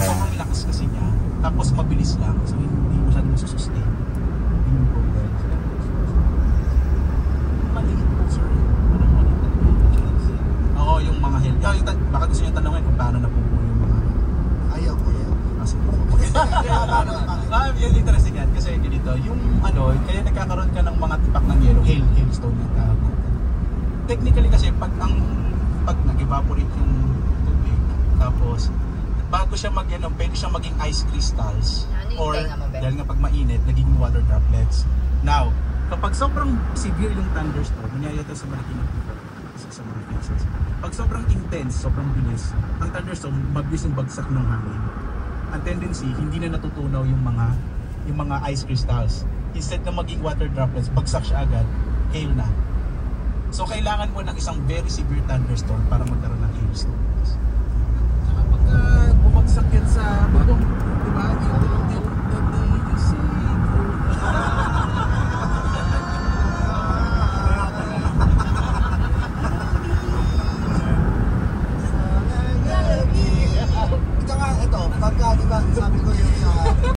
sobrang lakas kasi niya. Tapos mabilis lang. So hindi masyadong sustain. Yun yung problem. Maliit po sir. Parang maliit talaga. Oo, yung mga health. Baka gusto niyo tanongin kung paano napupo yung mga... Ayaw ko yan. Yung interesting yan kasi ganito, yung ano, kaya nagkakaroon ka ng mga tipak ng yellow, hailstone yung tawag natin. Technically kasi pag nag-evaporate yung tubig, tapos bago siya pwede siyang maging ice crystals or dahil nga pag mainit, naging water droplets. Now, kapag sobrang severe yung thunderstorm, nangyayari ito sa Marikina sa mga cases. Pag sobrang intense, sobrang bilis, ang thunderstorm, mabilis yung bagsak ng hangin. Ang tendency, hindi na natutunaw yung mga ice crystals. Instead na maging water droplets, bagsak siya agad, hail na. So kailangan mo ng isang very severe thunderstorm para magkaroon ng hailstones.